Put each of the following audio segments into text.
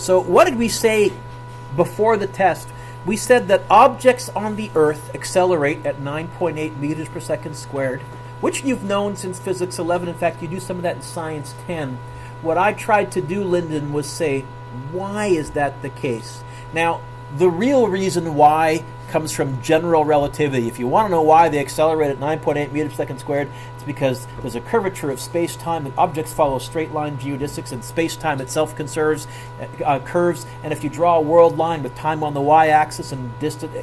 So what did we say before the test? We said that objects on the Earth accelerate at 9.8 meters per second squared, which you've known since Physics 11. In fact, you do some of that in Science 10. What I tried to do, Lyndon, was say, why is that the case? Now, the real reason why comes from general relativity. If you want to know why they accelerate at 9.8 meters per second squared, it's because there's a curvature of space-time and objects follow straight line geodesics, and space-time itself curves. And if you draw a world line with time on the y-axis and distance,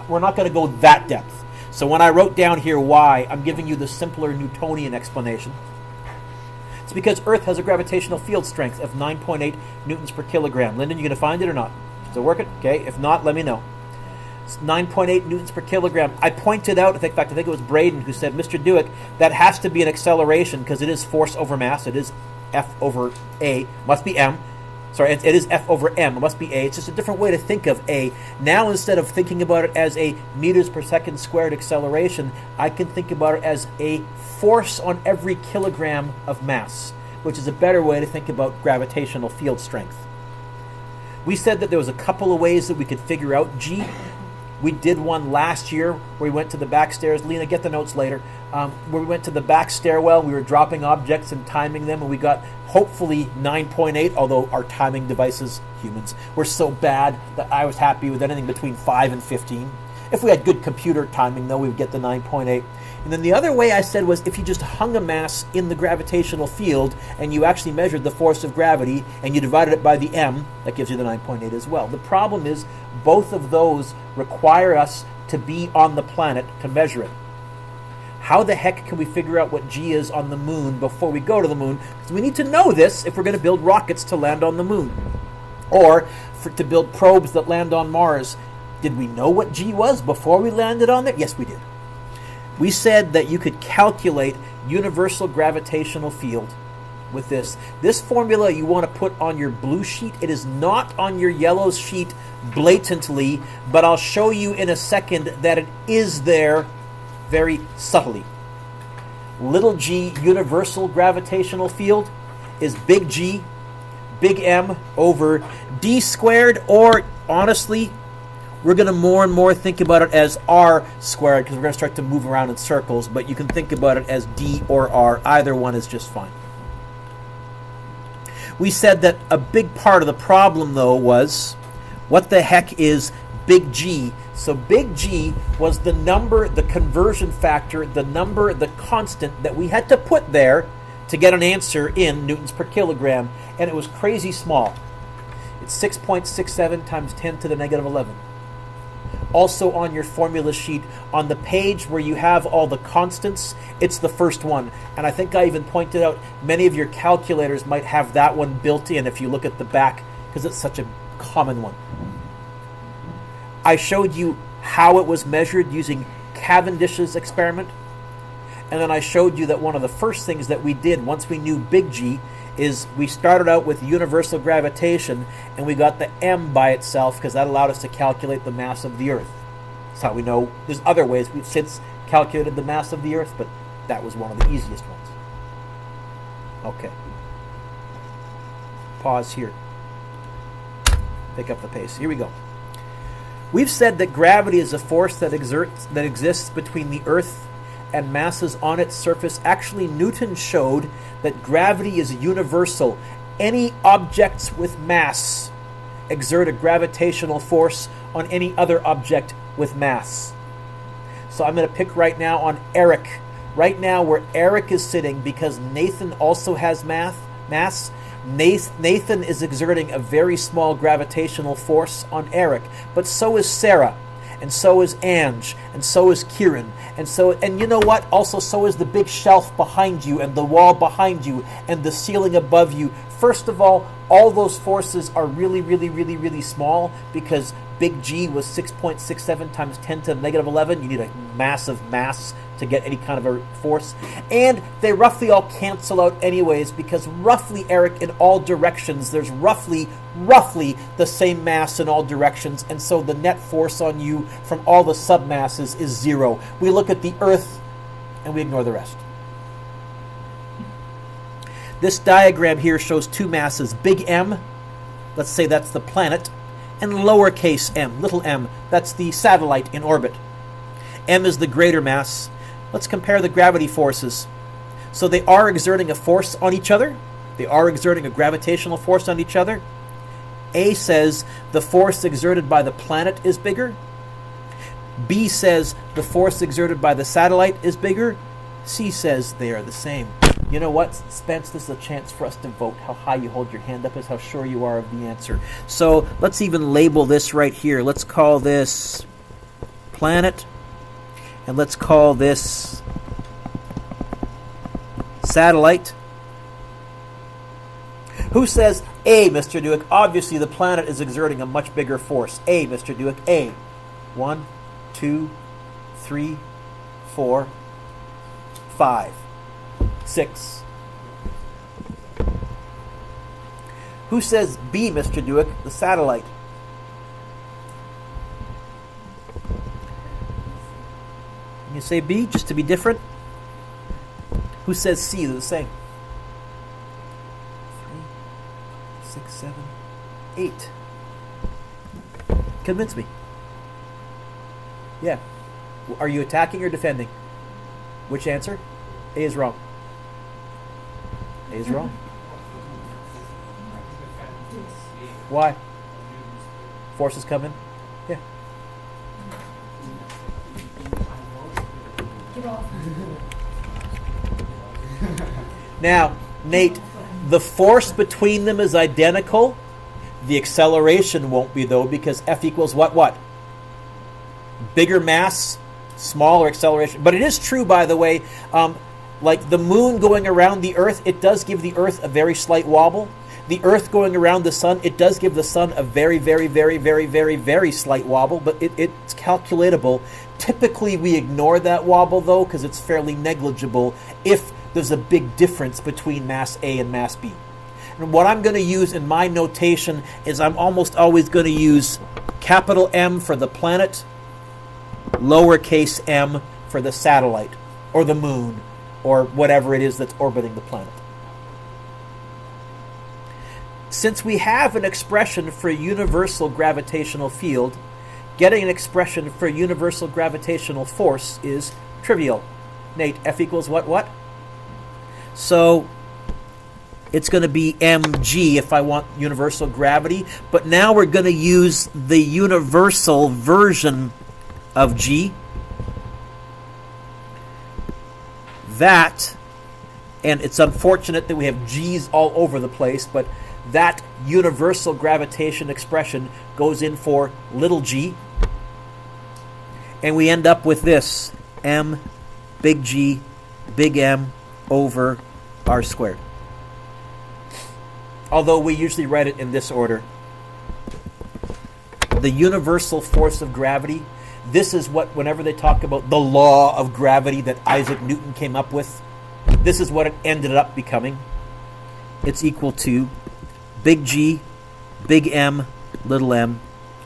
we're not going to go that depth. So when I wrote down here why, I'm giving you the simpler Newtonian explanation. It's because Earth has a gravitational field strength of 9.8 newtons per kilogram. Lyndon, you going to find it or not? Does it work it? Okay, if not, let me know. It's 9.8 newtons per kilogram. I pointed out, in fact, I think it was Braden who said, Mr. Dewick, that has to be an acceleration because it is force over mass. It is F over A. Must be M. Sorry, it is F over M. It must be A. It's just a different way to think of A. Now, instead of thinking about it as a meters per second squared acceleration, I can think about it as a force on every kilogram of mass, which is a better way to think about gravitational field strength. We said that there was a couple of ways that we could figure out G. We did one last year where we went to the back stairs. Lena, get the notes later. Where we went to the back stairwell, we were dropping objects and timing them, and we got hopefully 9.8, although our timing devices, humans, were so bad that I was happy with anything between 5 and 15. If we had good computer timing, though, we would get the 9.8. And then the other way I said was if you just hung a mass in the gravitational field and you actually measured the force of gravity and you divided it by the m, that gives you the 9.8 as well. The problem is both of those require us to be on the planet to measure it. How the heck can we figure out what G is on the moon before we go to the moon? Because we need to know this if we're going to build rockets to land on the moon. Or to build probes that land on Mars. Did we know what G was before we landed on there? Yes, we did. We said that you could calculate universal gravitational field with this. This formula you want to put on your blue sheet. It is not on your yellow sheet blatantly, but I'll show you in a second that it is there very subtly. Little g universal gravitational field is big G, big M over d squared, or honestly, we're going to more and more think about it as r squared because we're going to start to move around in circles, but you can think about it as d or r. Either one is just fine. We said that a big part of the problem, though, was what the heck is big G? So big G was the number, the conversion factor, the number, the constant that we had to put there to get an answer in newtons per kilogram, and it was crazy small. It's 6.67 times 10 to the negative 11. Also on your formula sheet, on the page where you have all the constants, it's the first one. And I think I even pointed out many of your calculators might have that one built in if you look at the back, because it's such a common one. I showed you how it was measured using Cavendish's experiment. And then I showed you that one of the first things that we did once we knew big G is we started out with universal gravitation and we got the m by itself because that allowed us to calculate the mass of the Earth. That's how we know. There's other ways we've since calculated the mass of the Earth, but that was one of the easiest ones. Okay. Pause here. Pick up the pace. Here we go. We've said that gravity is a force that exists between the Earth and masses on its surface. Actually, Newton showed that gravity is universal. Any objects with mass exert a gravitational force on any other object with mass. So I'm going to pick right now on Eric. Right now where Eric is sitting, because Nathan also has mass, Nathan is exerting a very small gravitational force on Eric, but so is Sarah, and so is Ange, and so is Kieran, and you know what? Also, so is the big shelf behind you, and the wall behind you, and the ceiling above you. First of all those forces are really, really, really, really small because big G was 6.67 times 10 to the negative 11. You need a massive mass to get any kind of a force. And they roughly all cancel out anyways because roughly, Eric, in all directions, there's roughly the same mass in all directions. And so the net force on you from all the submasses is zero. We look at the Earth and we ignore the rest. This diagram here shows two masses, big M let's say that's the planet, and lowercase m, little m, that's the satellite in orbit. M is the greater mass. Let's compare the gravity forces. So they are exerting a force on each other. They are exerting a gravitational force on each other. A says the force exerted by the planet is bigger. B says the force exerted by the satellite is bigger. C says they are the same. You know what, Spence, this is a chance for us to vote. How high you hold your hand up is how sure you are of the answer. So let's even label this right here. Let's call this planet, and let's call this satellite. Who says A, Mr. Dewick? Obviously the planet is exerting a much bigger force. A, Mr. Dewick. A. 1, 2, 3, 4, 5, 6. Who says B, Mr. Dewick? The satellite. You say B just to be different? Who says C? They're the same. 3, 6, 7, 8. Convince me. Yeah. Are you attacking or defending? Which answer? A is wrong. A is wrong. Why? Forces come in? Yeah. Now, Nate, the force between them is identical. The acceleration won't be, though, because F equals what? Bigger mass, smaller acceleration. But it is true, by the way, like the moon going around the Earth, it does give the Earth a very slight wobble. The Earth going around the sun, it does give the sun a very, very, very, very, very, very slight wobble, but it's calculatable. Typically, we ignore that wobble, though, because it's fairly negligible if there's a big difference between mass A and mass B. And what I'm going to use in my notation is I'm almost always going to use capital M for the planet, lowercase m for the satellite, or the moon, or whatever it is that's orbiting the planet. Since we have an expression for a universal gravitational field, getting an expression for a universal gravitational force is trivial. Nate, F equals what? So it's going to be mg if I want universal gravity, but now we're going to use the universal version of g. That, and it's unfortunate that we have g's all over the place, but that universal gravitation expression goes in for little g. And we end up with this, m big G big M over r squared. Although we usually write it in this order. The universal force of gravity, this is what, whenever they talk about the law of gravity that Isaac Newton came up with, this is what it ended up becoming. It's equal to big G, big M, little m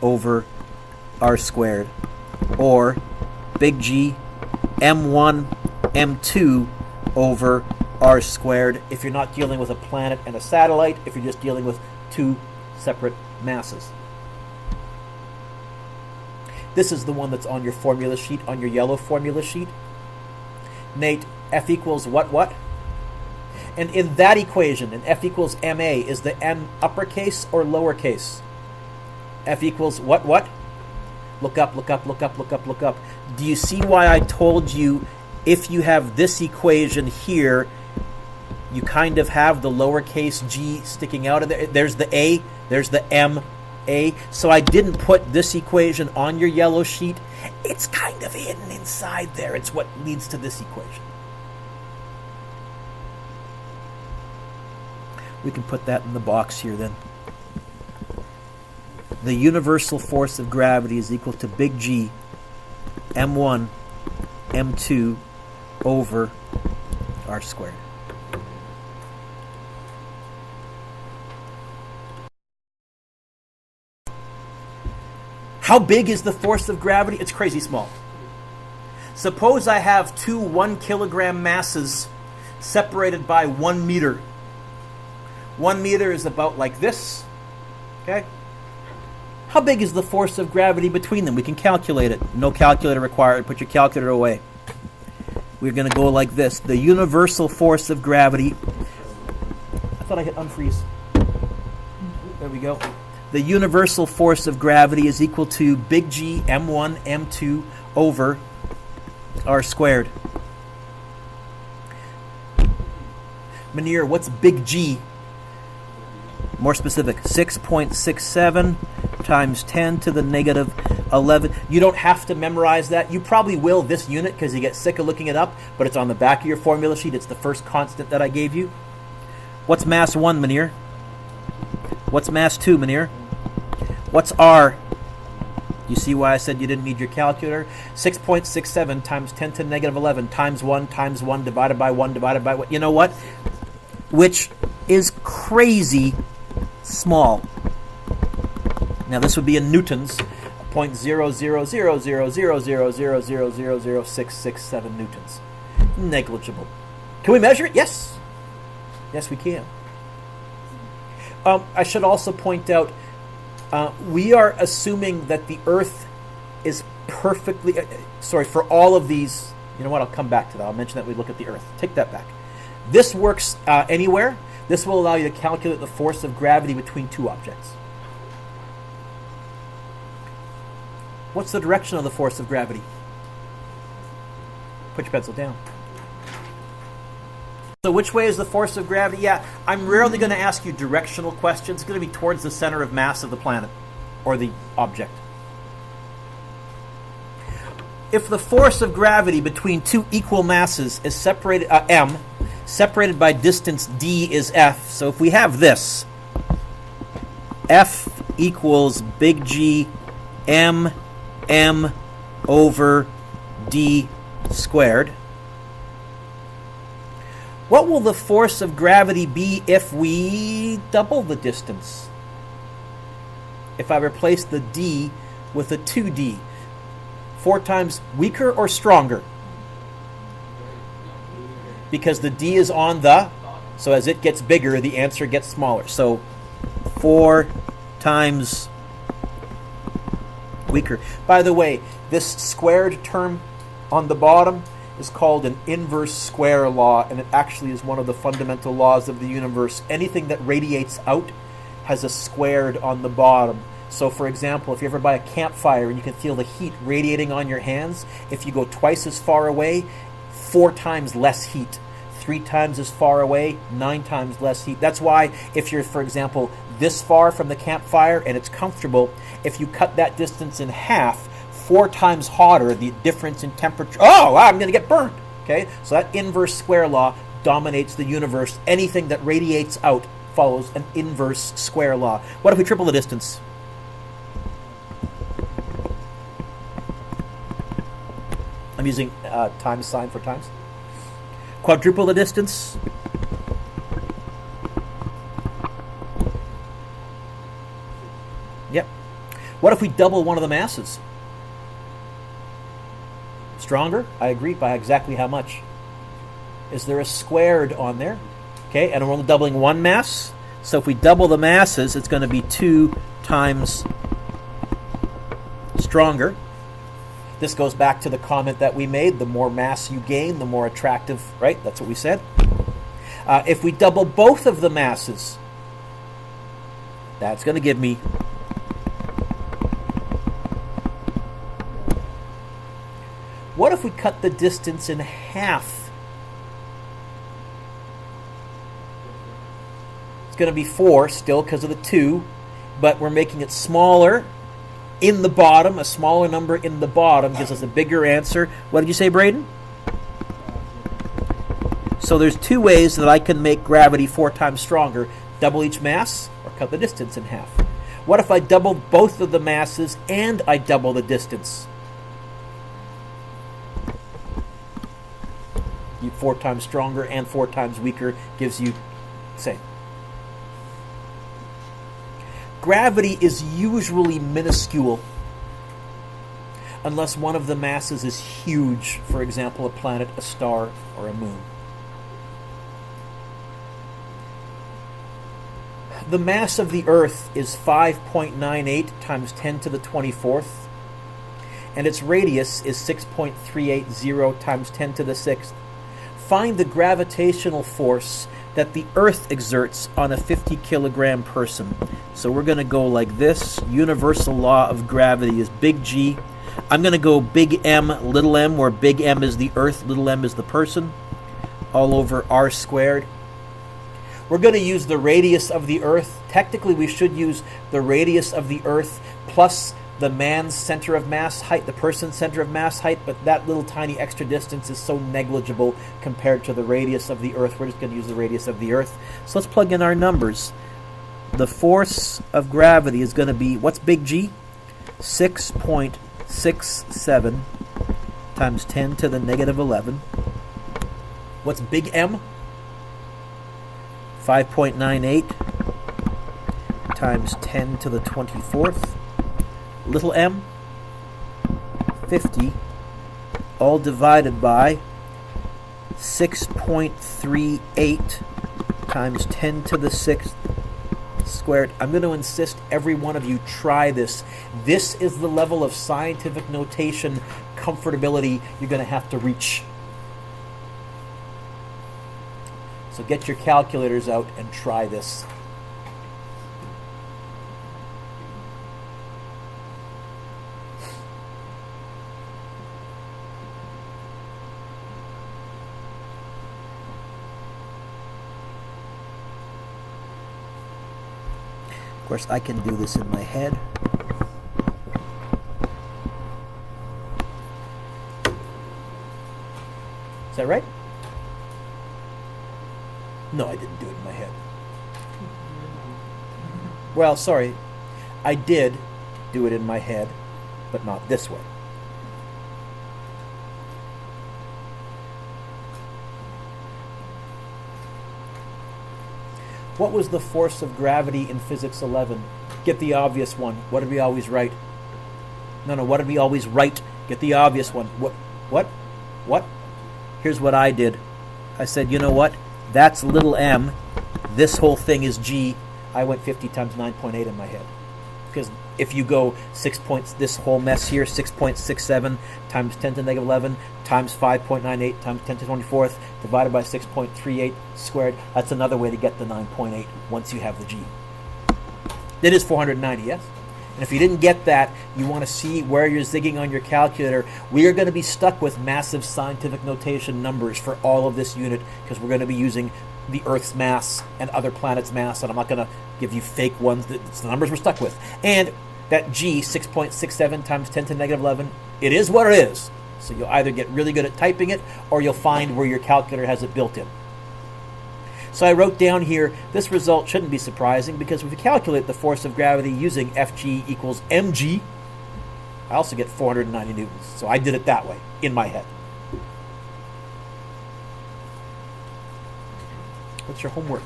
over r squared. Or big G, M1, M2 over r squared if you're not dealing with a planet and a satellite, if you're just dealing with two separate masses. This is the one that's on your formula sheet, on your yellow formula sheet. Nate, F equals what? And in that equation, in F equals ma, is the m uppercase or lowercase? F equals what? Look up. Do you see why I told you if you have this equation here, you kind of have the lowercase g sticking out of there? There's the a, there's the m, a. So I didn't put this equation on your yellow sheet. It's kind of hidden inside there. It's what leads to this equation. We can put that in the box here then. The universal force of gravity is equal to big G, M1, M2 over r squared. How big is the force of gravity? It's crazy small. Suppose I have two 1 kilogram masses separated by 1 meter. 1 meter is about like this. Okay? How big is the force of gravity between them? We can calculate it. No calculator required. Put your calculator away. We're going to go like this. The universal force of gravity. I thought I hit unfreeze. There we go. The universal force of gravity is equal to big G m1 m2 over r squared. Meneer, what's big G? More specific, 6.67 times 10 to the negative 11. You don't have to memorize that. You probably will this unit because you get sick of looking it up, but it's on the back of your formula sheet. It's the first constant that I gave you. What's mass 1, Meneer? What's mass 2, Meneer? What's R? You see why I said you didn't need your calculator? 6.67 times 10 to the negative 11 times 1 divided by 1 divided by what? You know what? Which is crazy small. Now this would be in newtons, 0.0000000000667 newtons. Negligible. Can we measure it? Yes. Yes, we can. I should also point out, we are assuming that the Earth is perfectly, for all of these, you know what, I'll come back to that. I'll mention that we look at the Earth. Take that back. This works anywhere. This will allow you to calculate the force of gravity between two objects. What's the direction of the force of gravity? Put your pencil down. So which way is the force of gravity? Yeah, I'm rarely going to ask you directional questions. It's going to be towards the center of mass of the planet or the object. If the force of gravity between two equal masses is separated, m, separated by distance d is f. So if we have this, f equals big G m over d squared. What will the force of gravity be if we double the distance? If I replace the d with a 2d, 4 times weaker or stronger? Because the d is on the, so as it gets bigger, the answer gets smaller. So 4 times weaker. By the way, this squared term on the bottom is called an inverse square law, and it actually is one of the fundamental laws of the universe. Anything that radiates out has a squared on the bottom. So for example, if you ever buy a campfire and you can feel the heat radiating on your hands, if you go twice as far away, 4 times less heat. 3 times as far away, 9 times less heat. That's why if you're, for example, this far from the campfire and it's comfortable, if you cut that distance in half, 4 times hotter, the difference in temperature. Oh, I'm going to get burned. Okay, so that inverse square law dominates the universe. Anything that radiates out follows an inverse square law. What if we triple the distance? I'm using times sign for times. Quadruple the distance. Yep. What if we double one of the masses? Stronger? I agree. By exactly how much? Is there a squared on there? Okay, and we're only doubling one mass. So if we double the masses, it's going to be 2 times stronger. This goes back to the comment that we made. The more mass you gain, the more attractive, right? That's what we said. If we double both of the masses, that's going to give me what if we cut the distance in half? It's going to be 4 still because of the 2, but we're making it smaller in the bottom. A smaller number in the bottom gives us a bigger answer. What did you say, Braden? So there's 2 ways that I can make gravity 4 times stronger. Double each mass or cut the distance in half. What if I double both of the masses and I double the distance? 4 times stronger and 4 times weaker gives you same. Gravity is usually minuscule unless one of the masses is huge, for example, a planet, a star, or a moon. The mass of the Earth is 5.98 times 10 to the 24th, and its radius is 6.380 times 10 to the 6th. Find the gravitational force that the Earth exerts on a 50 kilogram person. So we're going to go like this. Universal law of gravity is big G. I'm going to go big M, little m, where big M is the Earth, little m is the person, all over r squared. We're going to use the radius of the Earth. Technically, we should use the radius of the Earth plus the man's center of mass height, the person's center of mass height, but that little tiny extra distance is so negligible compared to the radius of the Earth. We're just going to use the radius of the Earth. So let's plug in our numbers. The force of gravity is going to be, what's big G? 6.67 times 10 to the negative 11. What's big M? 5.98 times 10 to the 24th. Little m, 50, all divided by 6.38 times 10 to the 6th squared. I'm going to insist every one of you try this. This is the level of scientific notation comfortability you're going to have to reach. So get your calculators out and try this. Of course, I can do this in my head. Is that right? No, I didn't do it in my head. Well, sorry. I did do it in my head, but not this way. What was the force of gravity in Physics 11? Get the obvious one. What did we always write? No, what did we always write? Get the obvious one. What? Here's what I did. I said, you know what? That's little m. This whole thing is G. I went 50 times 9.8 in my head. Because if you go 6 points, this whole mess here, 6.67 times 10 to the negative 11 times 5.98 times 10 to the 24th divided by 6.38 squared, that's another way to get the 9.8 once you have the G. It is 490, yes? And if you didn't get that, you want to see where you're zigging on your calculator. We are going to be stuck with massive scientific notation numbers for all of this unit because we're going to be using the Earth's mass and other planets' mass, and I'm not going to give you fake ones. It's the numbers we're stuck with. And that G, 6.67 times 10 to the negative 11, it is what it is. So you'll either get really good at typing it, or you'll find where your calculator has it built in. So I wrote down here, this result shouldn't be surprising because if you calculate the force of gravity using Fg equals mg, I also get 490 newtons. So I did it that way, in my head. What's your homework?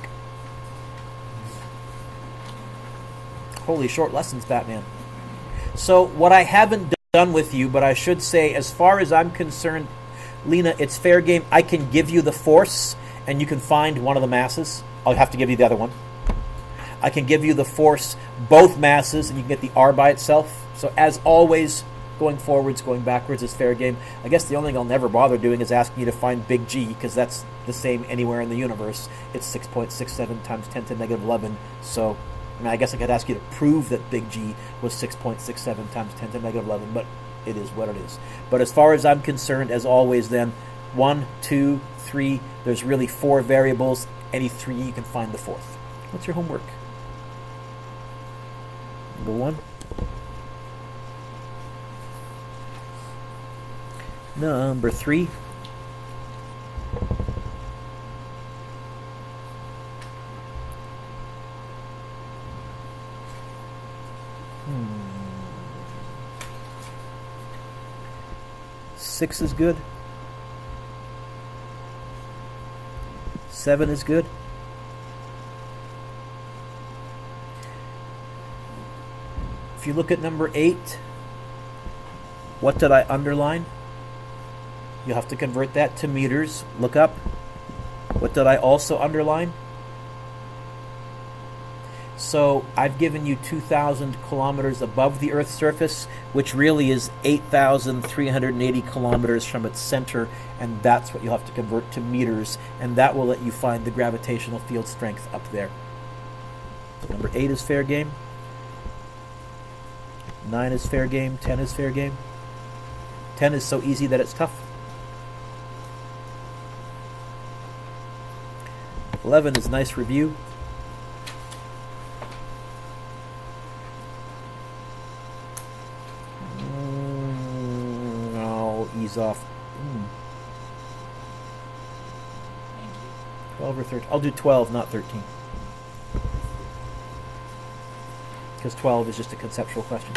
Holy short lessons, Batman. So what I haven't done with you, but I should say, as far as I'm concerned, Lena, it's fair game. I can give you the force, and you can find one of the masses. I'll have to give you the other one. I can give you the force, both masses, and you can get the R by itself. So as always, going forwards, going backwards is fair game. I guess the only thing I'll never bother doing is asking you to find big G, because that's the same anywhere in the universe. It's 6.67 times 10 to the negative 11. So I guess I could ask you to prove that big G was 6.67 times 10 to the negative 11, but it is what it is. But as far as I'm concerned, as always then, 1, 2, 3, there's really 4 variables. Any 3, you can find the 4th. What's your homework? Number 1. Number 3. Six is good. 7 is good. If you look at number 8, what did I underline? You'll have to convert that to meters. Look up. What did I also underline? So I've given you 2,000 kilometers above the Earth's surface, which really is 8,380 kilometers from its center, and that's what you'll have to convert to meters, and that will let you find the gravitational field strength up there. So number 8 is fair game. 9 is fair game. 10 is fair game. 10 is so easy that it's tough. 11 is nice review. I'll ease off. 12 or 13. I'll do 12, not 13. Because 12 is just a conceptual question.